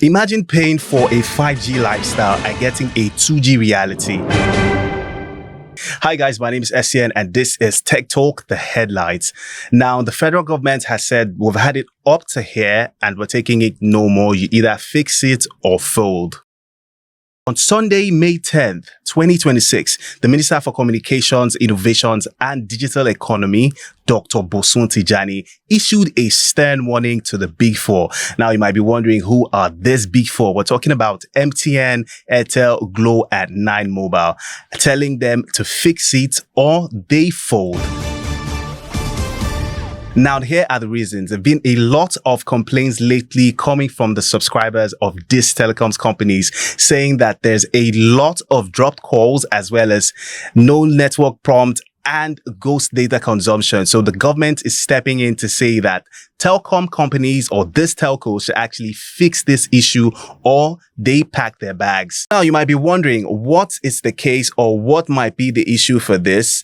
Imagine paying for a 5G lifestyle and getting a 2G reality. Hi guys, my name is SCN and this is Tech Talk, the headlines. Now, the federal government has said we've had it up to here and we're taking it no more. You either fix it or fold. On Sunday, May 10th, 2026, the Minister for Communications, Innovations and Digital Economy, Dr. Bosun Tijani, issued a stern warning to the Big Four. Now, you might be wondering, who are these Big Four? We're talking about MTN, Airtel, Glo and 9mobile, telling them to fix it or they fold. Now, here are the reasons. There have been a lot of complaints lately coming from the subscribers of these telecoms companies saying that there's a lot of dropped calls as well as no network prompt and ghost data consumption. So the government is stepping in to say that telecom companies or this telco should actually fix this issue or they pack their bags. Now, you might be wondering what is the case or what might be the issue for this.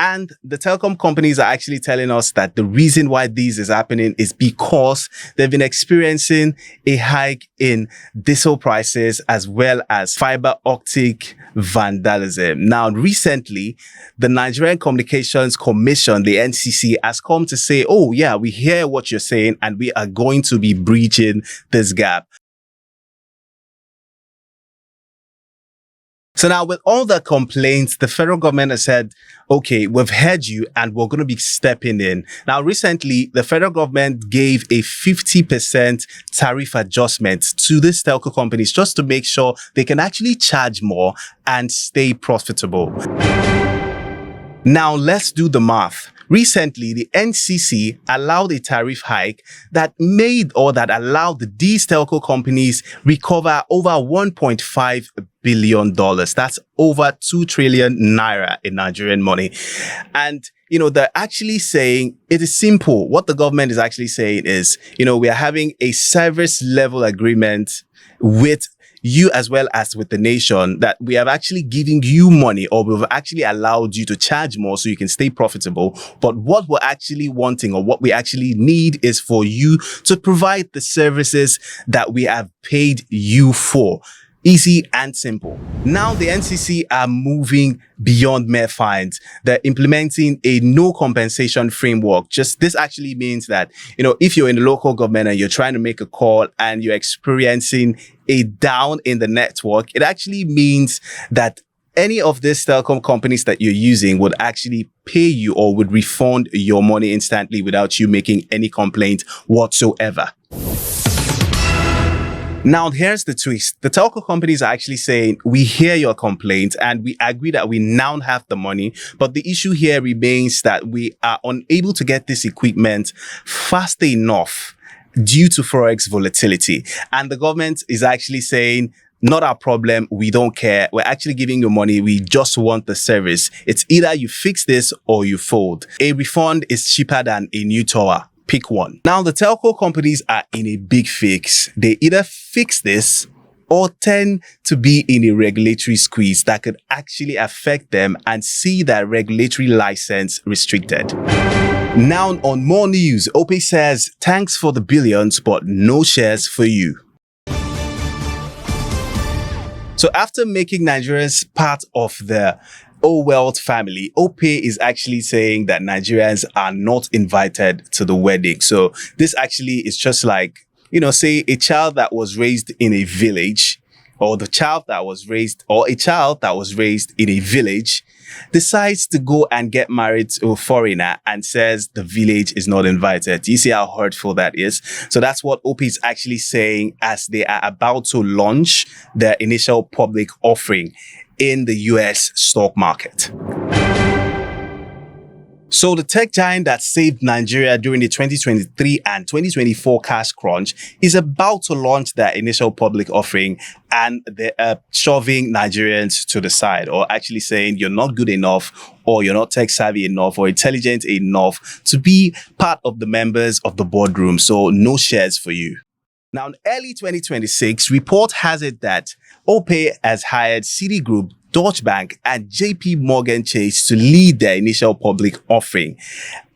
And the telecom companies are actually telling us that the reason why this is happening is because they've been experiencing a hike in diesel prices as well as fiber optic vandalism. Now, recently, the Nigerian Communications Commission, the NCC, has come to say, oh yeah, we hear what you're saying and we are going to be breaching this gap. So now with all the complaints, the federal government has said, okay, we've heard you and we're going to be stepping in. Now, recently, the federal government gave a 50% tariff adjustment to these telco companies just to make sure they can actually charge more and stay profitable. Now, let's do the math. Recently, the NCC allowed a tariff hike that allowed these telco companies recover over $1.5 billion. That's over 2 trillion naira in Nigerian money. And, they're actually saying it is simple. What the government is actually saying is, we are having a service level agreement with you as well as with the nation that we have actually given you money or we've actually allowed you to charge more so you can stay profitable. But what we're actually wanting or what we actually need is for you to provide the services that we have paid you for. Easy and simple. Now the NCC are moving beyond mere fines. They're implementing a no compensation framework. This actually means that, if you're in the local government and you're trying to make a call and you're experiencing a down in the network, it actually means that any of these telecom companies that you're using would actually pay you or would refund your money instantly without you making any complaint whatsoever. Now, here's the twist. The telco companies are actually saying, we hear your complaint and we agree that we now have the money. But the issue here remains that we are unable to get this equipment fast enough due to Forex volatility. And the government is actually saying, not our problem. We don't care. We're actually giving you money. We just want the service. It's either you fix this or you fold. A refund is cheaper than a new tower. Pick one. Now, the telco companies are in a big fix. They either fix this or tend to be in a regulatory squeeze that could actually affect them and see their regulatory license restricted. Now, on more news, OPay says, thanks for the billions, but no shares for you. So after making Nigerians part of the Wealth family, OPay is actually saying that Nigerians are not invited to the wedding. So this actually is just like, say a child that was raised in a village or a child that was raised in a village decides to go and get married to a foreigner and says the village is not invited. Do you see how hurtful that is? So that's what OPay is actually saying as they are about to launch their initial public offering in the US stock market. So the tech giant that saved Nigeria during the 2023 and 2024 cash crunch is about to launch their initial public offering, and they are shoving Nigerians to the side, or actually saying you're not good enough or you're not tech savvy enough or intelligent enough to be part of the members of the boardroom. So no shares for you. Now, in early 2026, report has it that OPay has hired Citigroup, Deutsche Bank, and JP Morgan Chase to lead their initial public offering.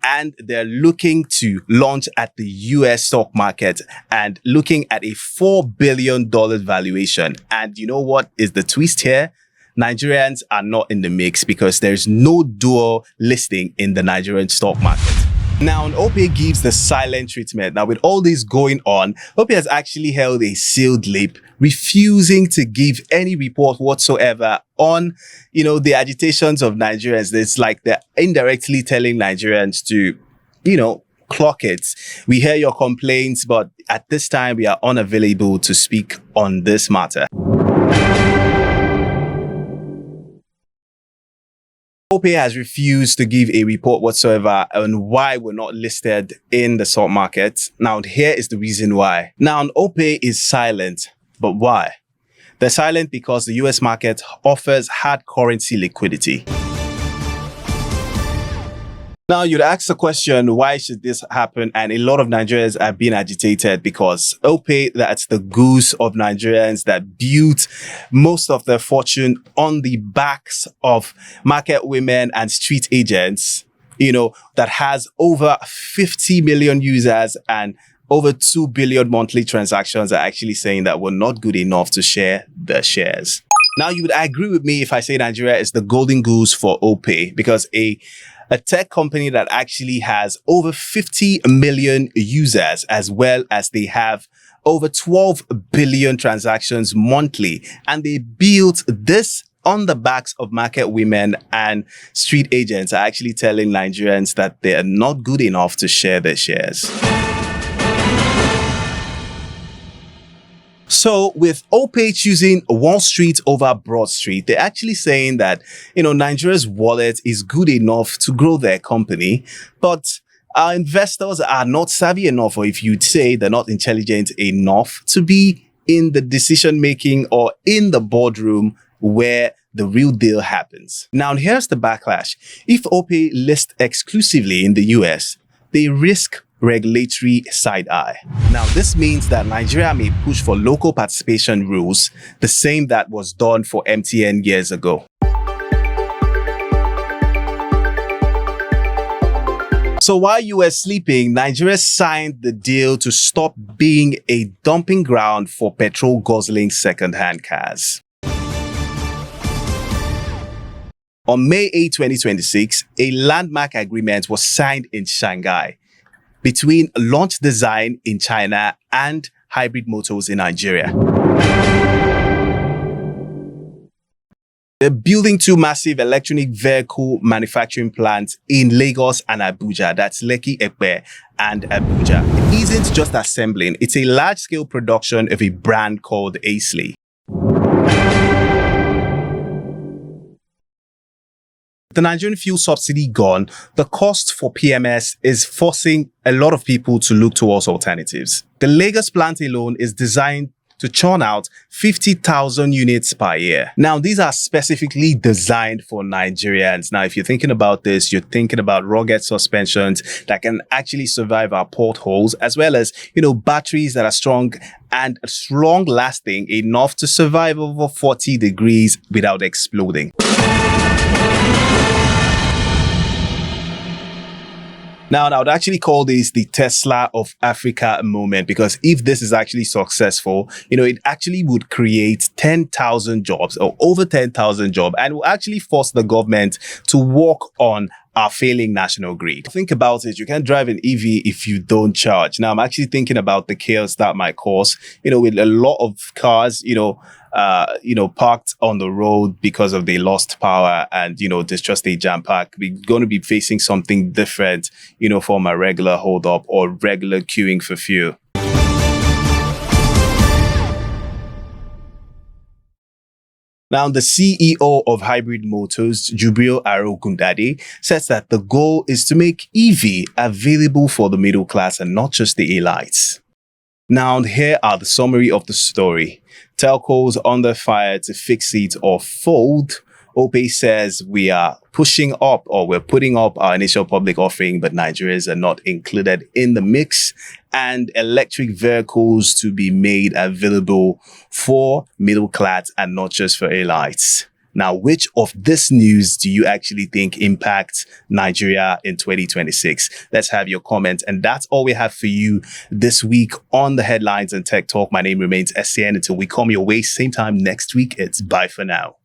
and they're looking to launch at the US stock market and looking at a $4 billion valuation. And you know what is the twist here? Nigerians are not in the mix because there's no dual listing in the Nigerian stock market. Now, OPay gives the silent treatment. Now, with all this going on, OPay has actually held a sealed lip, refusing to give any report whatsoever on, the agitations of Nigerians. It's like they're indirectly telling Nigerians to, clock it. We hear your complaints, but at this time, we are unavailable to speak on this matter. OPay has refused to give a report whatsoever on why we're not listed in the stock market. Now, here is the reason why. Now, OPay is silent, but why? They're silent because the US market offers hard currency liquidity. Now, you'd ask the question, why should this happen? And a lot of Nigerians have been agitated because OPay, that's the goose of Nigerians that built most of their fortune on the backs of market women and street agents, that has over 50 million users and over 2 billion monthly transactions, are actually saying that we're not good enough to share the shares. Now, you would agree with me if I say Nigeria is the golden goose for OPay, because a tech company that actually has over 50 million users, as well as they have over 12 billion transactions monthly. And they built this on the backs of market women and street agents, are actually telling Nigerians that they are not good enough to share their shares. So with OPay choosing Wall Street over Broad Street, they're actually saying that, Nigeria's wallet is good enough to grow their company, but our investors are not savvy enough, or if you'd say they're not intelligent enough to be in the decision making or in the boardroom where the real deal happens. Now, here's the backlash. If OPay lists exclusively in the US, they risk regulatory side eye. Now, this means that Nigeria may push for local participation rules, the same that was done for MTN years ago. So while you were sleeping, Nigeria signed the deal to stop being a dumping ground for petrol guzzling second-hand cars. On May 8, 2026, a landmark agreement was signed in Shanghai between Launch Design in China and Hybrid Motors in Nigeria. They're building two massive electronic vehicle manufacturing plants in Lagos and Abuja. That's Lekki, Epe, and Abuja. It isn't just assembling, it's a large-scale production of a brand called Aisley. The Nigerian fuel subsidy gone, the cost for PMS is forcing a lot of people to look towards alternatives. The Lagos plant alone is designed to churn out 50,000 units per year. Now, these are specifically designed for Nigerians. Now, if you're thinking about this, you're thinking about rugged suspensions that can actually survive our potholes, as well as, batteries that are strong and long-lasting enough to survive over 40 degrees without exploding. Now, I would actually call this the Tesla of Africa moment, because if this is actually successful, it actually would create 10,000 jobs or over 10,000 jobs, and will actually force the government to work on our failing national grid. Think about it. You can't drive an EV if you don't charge. Now, I'm actually thinking about the chaos that might cause, with a lot of cars, parked on the road because of they lost power and, there's just a jam pack. We're going to be facing something different, from a regular hold up or regular queuing for fuel. Now, the CEO of Hybrid Motors, Jubril Arogundade, says that the goal is to make EV available for the middle class and not just the elites. Now, here are the summary of the story. Telcos under fire to fix it or fold. OPay says we are pushing up, or we're putting up our initial public offering, but Nigerians are not included in the mix. And electric vehicles to be made available for middle class and not just for elites. Now, which of this news do you actually think impacts Nigeria in 2026? Let's have your comment. And that's all we have for you this week on the Headlines and Tech Talk. My name remains SCN until we come your way. Same time next week. It's bye for now.